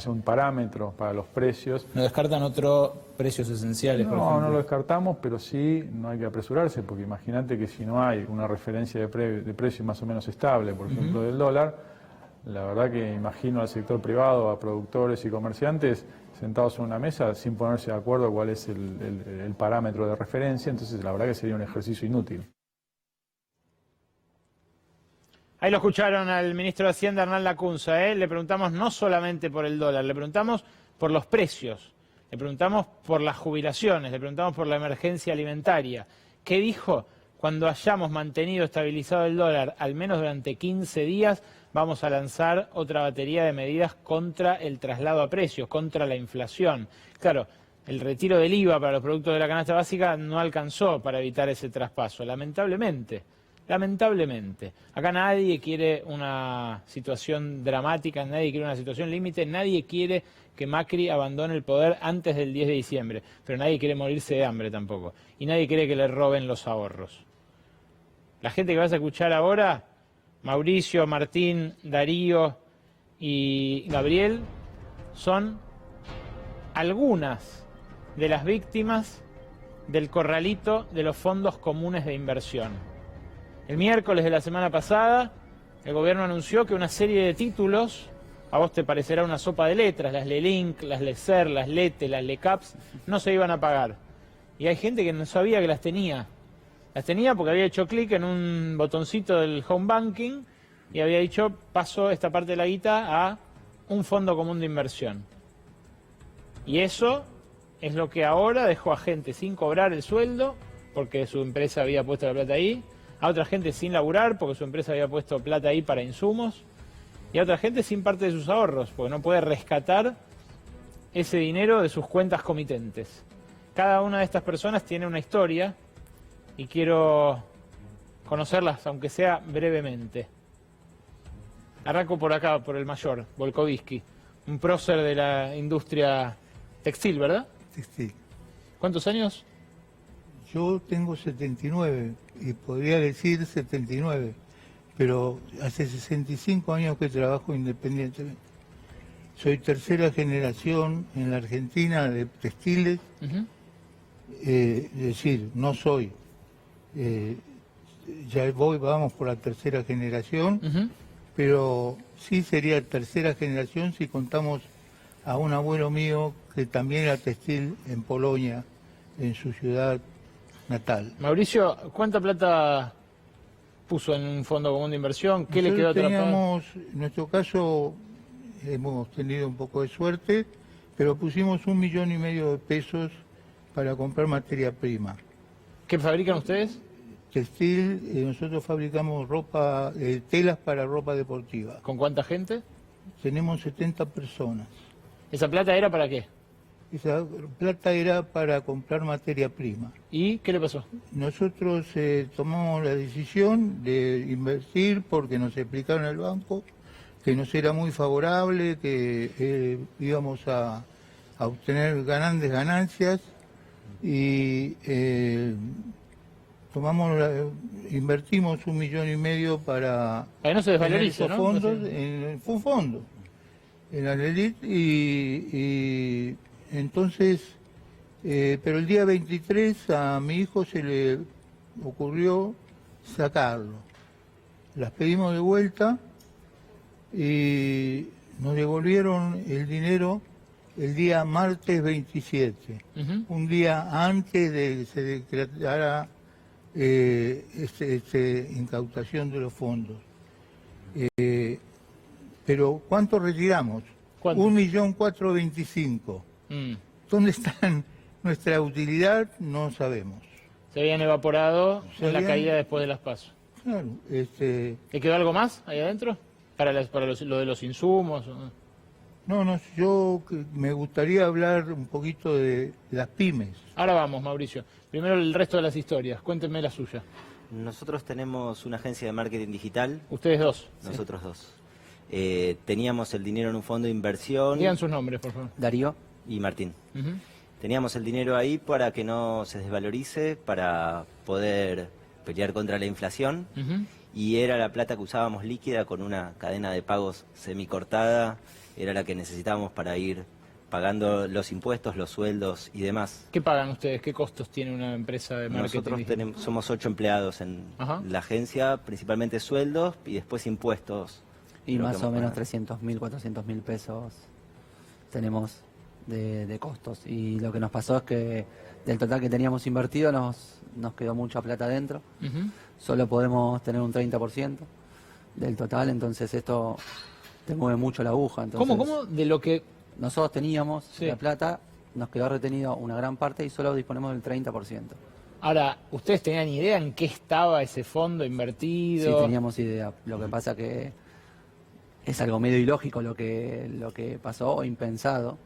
un parámetro para los precios. ¿No descartan otros precios esenciales, por ejemplo? No lo descartamos, pero sí no hay que apresurarse, porque imagínate que si no hay una referencia de precio más o menos estable, por ejemplo, del dólar, la verdad que imagino al sector privado, a productores y comerciantes sentados en una mesa sin ponerse de acuerdo cuál es el parámetro de referencia, entonces la verdad que sería un ejercicio inútil. Ahí lo escucharon al ministro de Hacienda, Hernán Lacunza, Le preguntamos no solamente por el dólar, le preguntamos por los precios, le preguntamos por las jubilaciones, le preguntamos por la emergencia alimentaria. ¿Qué dijo? Cuando hayamos mantenido estabilizado el dólar al menos durante 15 días, vamos a lanzar otra batería de medidas contra el traslado a precios, contra la inflación. Claro, el retiro del IVA para los productos de la canasta básica no alcanzó para evitar ese traspaso, lamentablemente. Lamentablemente. Acá nadie quiere una situación dramática, nadie quiere una situación límite, nadie quiere que Macri abandone el poder antes del 10 de diciembre, pero nadie quiere morirse de hambre tampoco. Y nadie quiere que le roben los ahorros. La gente que vas a escuchar ahora, Mauricio, Martín, Darío y Gabriel, son algunas de las víctimas del corralito de los fondos comunes de inversión. El miércoles de la semana pasada, el gobierno anunció que una serie de títulos, a vos te parecerá una sopa de letras, las LELINC, las LECER, las LETE, las LECAPS, no se iban a pagar. Y hay gente que no sabía que las tenía. Las tenía porque había hecho clic en un botoncito del home banking y había dicho, paso esta parte de la guita a un fondo común de inversión. Y eso es lo que ahora dejó a gente sin cobrar el sueldo, porque su empresa había puesto la plata ahí, a otra gente sin laburar, porque su empresa había puesto plata ahí para insumos, y a otra gente sin parte de sus ahorros, porque no puede rescatar ese dinero de sus cuentas comitentes. Cada una de estas personas tiene una historia, y quiero conocerlas, aunque sea brevemente. Arranco por acá, por el mayor, Volkovitsky, un prócer de la industria textil, ¿verdad? Textil. ¿Cuántos años? Yo tengo 79 y podría decir 79, pero hace 65 años que trabajo independientemente. Soy tercera generación en la Argentina de textiles decir, no soy, ya vamos por la tercera generación, pero sí sería tercera generación si contamos a un abuelo mío que también era textil en Polonia, en su ciudad natal. Mauricio, ¿cuánta plata puso en un fondo común de inversión? ¿Qué le quedó atrapado? En nuestro caso hemos tenido un poco de suerte, pero pusimos 1,5 millones de pesos para comprar materia prima. ¿Qué fabrican ustedes? Textil, nosotros fabricamos ropa, telas para ropa deportiva. ¿Con cuánta gente? Tenemos 70 personas. ¿Esa plata era para qué? Esa plata era para comprar materia prima. ¿Y qué le pasó? Nosotros tomamos la decisión de invertir porque nos explicaron en el banco que nos era muy favorable, que íbamos a obtener grandes ganancias y invertimos 1,5 millones para que no se desvalorice, esos fondos, fue un fondo en la Lelit y entonces, pero el día 23 a mi hijo se le ocurrió sacarlo. Las pedimos de vuelta y nos devolvieron el dinero el día martes 27, un día antes de que se declarara incautación de los fondos. Pero ¿cuánto retiramos? ¿Cuánto? 1.425.000. ¿Dónde está nuestra utilidad? No sabemos. Se habían evaporado en la caída después de las PASO. Claro, ¿Le quedó algo más ahí adentro? ¿Para lo de los insumos? No, yo me gustaría hablar un poquito de las pymes. Ahora vamos, Mauricio. Primero el resto de las historias. Cuéntenme la suya. Nosotros tenemos una agencia de marketing digital. Ustedes dos. Nosotros dos. Teníamos el dinero en un fondo de inversión. Digan sus nombres, por favor. Darío y Martín. Teníamos el dinero ahí para que no se desvalorice, para poder pelear contra la inflación. Y era la plata que usábamos líquida con una cadena de pagos semicortada. Era la que necesitábamos para ir pagando los impuestos, los sueldos y demás. ¿Qué pagan ustedes? ¿Qué costos tiene una empresa de marketing? Nosotros somos 8 empleados en la agencia, principalmente sueldos y después impuestos. Y más o menos 300.000, 400.000 pesos tenemos de costos. Y lo que nos pasó es que del total que teníamos invertido nos quedó mucha plata adentro. Solo podemos tener un 30% del total, entonces esto te mueve mucho la aguja. Entonces, ¿Cómo? De lo que nosotros teníamos la plata, nos quedó retenido una gran parte y solo disponemos del 30%. Ahora, ¿ustedes tenían idea en qué estaba ese fondo invertido? Sí, teníamos idea. Lo que pasa que es algo medio ilógico lo que pasó o impensado,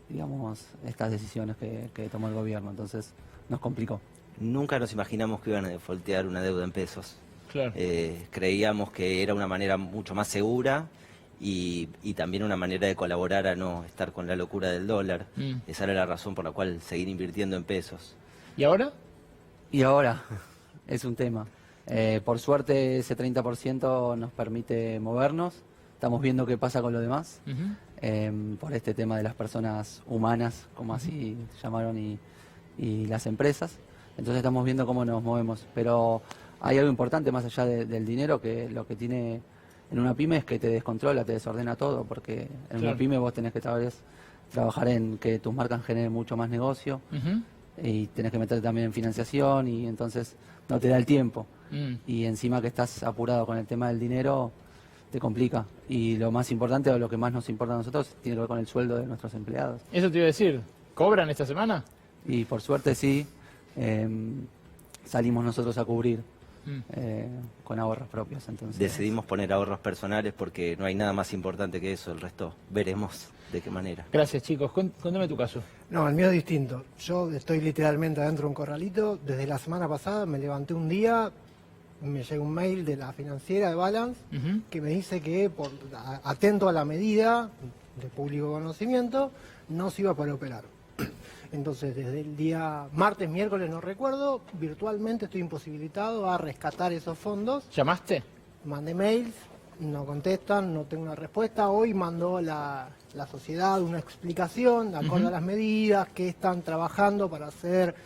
digamos, estas decisiones que tomó el gobierno. Entonces nos complicó. Nunca nos imaginamos que iban a defoltear una deuda en pesos. Claro. Creíamos que era una manera mucho más segura y también una manera de colaborar a no estar con la locura del dólar. Esa era la razón por la cual seguir invirtiendo en pesos. ¿Y ahora? Y ahora es un tema. Por suerte ese 30% nos permite movernos. Estamos viendo qué pasa con lo demás. Por este tema de las personas humanas, como así llamaron, y las empresas. Entonces estamos viendo cómo nos movemos. Pero hay algo importante más allá del dinero, que lo que tiene en una pyme es que te descontrola, te desordena todo, porque en una pyme vos tenés que trabajar en que tus marcas generen mucho más negocio, y tenés que meterte también en financiación, y entonces no te da el tiempo. Y encima que estás apurado con el tema del dinero, te complica. Y lo más importante, o lo que más nos importa a nosotros, tiene que ver con el sueldo de nuestros empleados. Eso te iba a decir, ¿cobran esta semana? Y por suerte sí, salimos nosotros a cubrir con ahorros propios. Entonces decidimos poner ahorros personales porque no hay nada más importante que eso. El resto veremos de qué manera. Gracias, chicos. Cuéntame tu caso. No, el mío es distinto. Yo estoy literalmente adentro de un corralito. Desde la semana pasada me levanté un día, me llegó un mail de la financiera de Balance que me dice que, atento a la medida de público conocimiento, no se iba a poder operar. Entonces, desde el día martes, miércoles, no recuerdo, virtualmente estoy imposibilitado a rescatar esos fondos. ¿Llamaste? Mandé mails, no contestan, no tengo una respuesta. Hoy mandó la sociedad una explicación de acuerdo a las medidas que están trabajando para hacer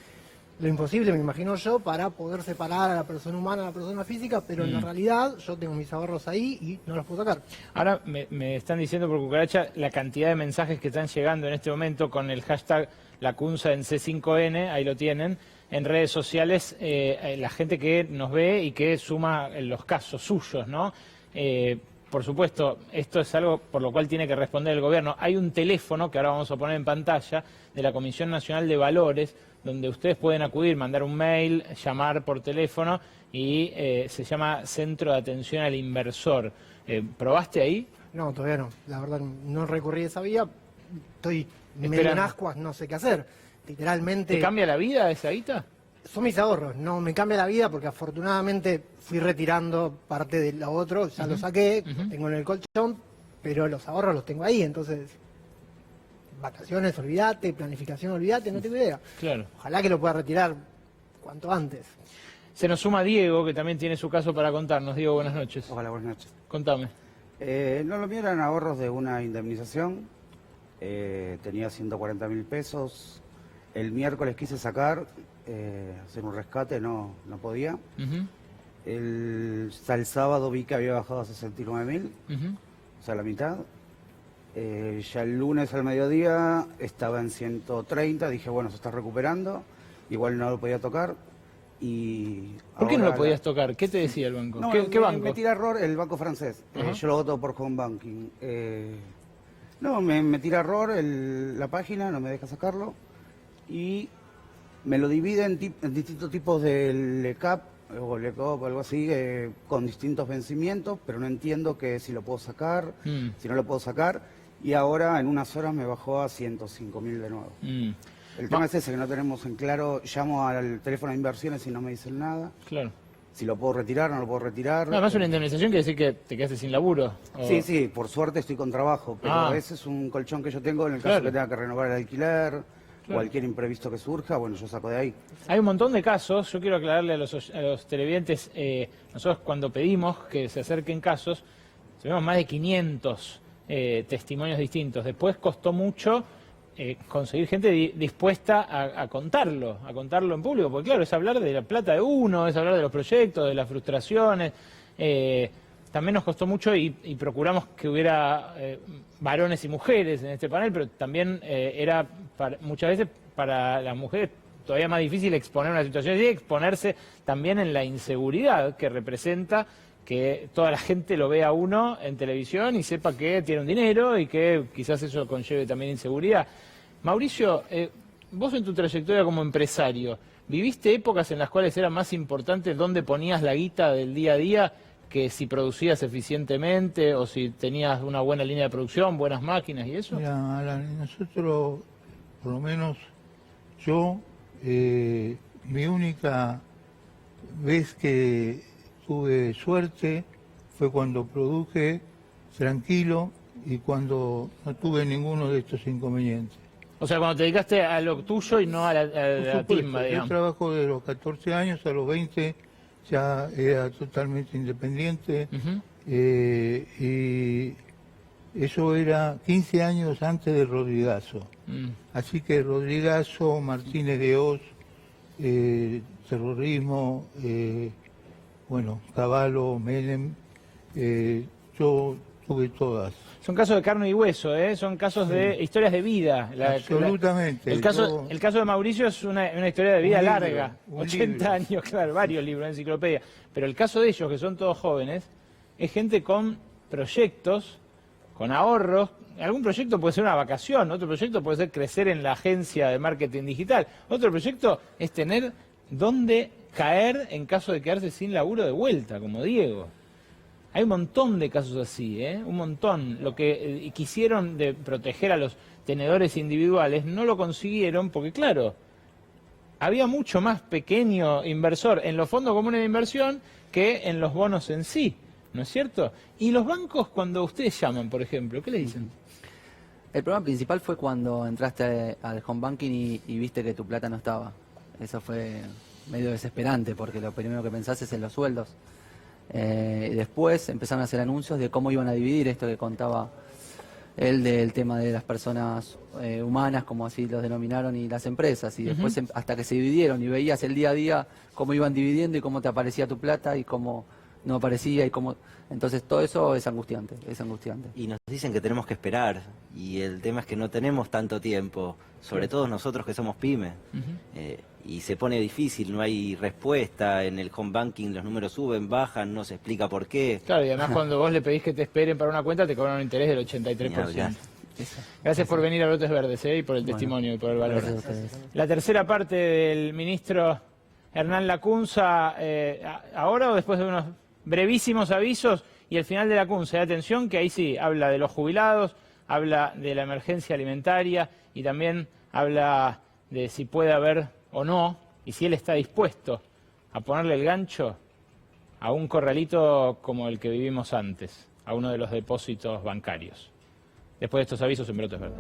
lo imposible, me imagino yo, para poder separar a la persona humana de la persona física, pero en la realidad yo tengo mis ahorros ahí y no los puedo sacar. Ahora me están diciendo por cucaracha la cantidad de mensajes que están llegando en este momento con el hashtag Lacunza en C5N, ahí lo tienen, en redes sociales, la gente que nos ve y que suma los casos suyos, ¿no? Por supuesto, esto es algo por lo cual tiene que responder el gobierno. Hay un teléfono que ahora vamos a poner en pantalla de la Comisión Nacional de Valores, donde ustedes pueden acudir, mandar un mail, llamar por teléfono y se llama Centro de Atención al Inversor. ¿Probaste ahí? No, todavía no. La verdad, no recurrí a esa vía. Estoy medio en ascuas, no sé qué hacer. Literalmente... ¿Te cambia la vida esa guita? Son mis ahorros, no me cambia la vida porque afortunadamente fui retirando parte de lo otro, ya lo saqué, tengo en el colchón, pero los ahorros los tengo ahí, entonces vacaciones, olvídate, planificación, olvídate, no tengo idea. Claro. Ojalá que lo pueda retirar cuanto antes. Se nos suma Diego, que también tiene su caso para contarnos. Diego, buenas noches. Hola, buenas noches. Contame. No, lo mío eran ahorros de una indemnización, tenía 140.000 pesos, el miércoles quise sacar, hacer un rescate, no podía. Hasta el sábado vi que había bajado a 69.000, o sea, la mitad. Ya el lunes al mediodía estaba en 130, dije, bueno, se está recuperando, igual no lo podía tocar. Y ¿por qué no lo podías tocar? ¿Qué te decía el banco? No, ¿Qué banco? Me tira error el banco francés, yo lo hago todo por home banking. No, me tira error la página, no me deja sacarlo. Y me lo divide en distintos tipos de LECAP o LECOP o algo así, con distintos vencimientos, pero no entiendo que si lo puedo sacar, si no lo puedo sacar, y ahora en unas horas me bajó a 105.000 de nuevo. El tema es ese, que no tenemos en claro, llamo al teléfono de inversiones y no me dicen nada. Claro. Si lo puedo retirar, no lo puedo retirar. No, además una indemnización quiere decir que te quedaste sin laburo. ¿O? Sí, por suerte estoy con trabajo, pero ese es un colchón que yo tengo en el caso que tenga que renovar el alquiler, cualquier imprevisto que surja, bueno, yo saco de ahí. Hay un montón de casos, yo quiero aclararle a los televidentes, nosotros cuando pedimos que se acerquen casos, tuvimos más de 500 testimonios distintos. Después costó mucho conseguir gente dispuesta a contarlo en público, porque claro, es hablar de la plata de uno, es hablar de los proyectos, de las frustraciones. También nos costó mucho y procuramos que hubiera varones y mujeres en este panel, pero también era muchas veces para las mujeres todavía más difícil exponer una situación así, exponerse también en la inseguridad que representa que toda la gente lo vea a uno en televisión y sepa que tiene un dinero y que quizás eso conlleve también inseguridad. Mauricio, vos en tu trayectoria como empresario, ¿viviste épocas en las cuales era más importante dónde ponías la guita del día a día que si producías eficientemente o si tenías una buena línea de producción, buenas máquinas y eso? Mira, Alan, nosotros, por lo menos yo, mi única vez que tuve suerte fue cuando produje tranquilo y cuando no tuve ninguno de estos inconvenientes. O sea, cuando te dedicaste a lo tuyo y no a la timba, digamos. Yo trabajo de los 14 años a los 20, ya era totalmente independiente, y eso era 15 años antes de Rodrigazo. Así que Rodrigazo, Martínez de Oz, terrorismo, bueno, Cavallo, Menem, yo tuve todas. Son casos de carne y hueso, son casos de historias de vida. Absolutamente. El caso de Mauricio es una historia de vida larga, 80 años, claro, varios libros en enciclopedia. Pero el caso de ellos, que son todos jóvenes, es gente con proyectos, con ahorros. Algún proyecto puede ser una vacación, otro proyecto puede ser crecer en la agencia de marketing digital, otro proyecto es tener dónde caer en caso de quedarse sin laburo de vuelta, como Diego. Hay un montón de casos así, un montón. Lo que quisieron de proteger a los tenedores individuales no lo consiguieron porque, claro, había mucho más pequeño inversor en los fondos comunes de inversión que en los bonos en sí, ¿no es cierto? Y los bancos, cuando ustedes llaman, por ejemplo, ¿qué le dicen? El problema principal fue cuando entraste al home banking y viste que tu plata no estaba. Eso fue medio desesperante porque lo primero que pensás es en los sueldos. Después empezaron a hacer anuncios de cómo iban a dividir esto que contaba el del tema de las personas humanas, como así los denominaron, y las empresas. Y después, hasta que se dividieron y veías el día a día cómo iban dividiendo y cómo te aparecía tu plata y cómo no aparecía y cómo... Entonces todo eso es angustiante, es angustiante. Y nos dicen que tenemos que esperar, y el tema es que no tenemos tanto tiempo, sobre todo nosotros que somos pymes, y se pone difícil, no hay respuesta, en el home banking los números suben, bajan, no se explica por qué. Claro, y además cuando vos le pedís que te esperen para una cuenta te cobran un interés del 83%. Gracias por venir a Brotes Verdes y por el testimonio y por el valor. La tercera parte del ministro Hernán Lacunza, ahora o después de unos brevísimos avisos y el final de Lacunza, atención que ahí sí habla de los jubilados, habla de la emergencia alimentaria y también habla de si puede haber o no, y si él está dispuesto a ponerle el gancho a un corralito como el que vivimos antes, a uno de los depósitos bancarios. Después de estos avisos en Brotes Verdes.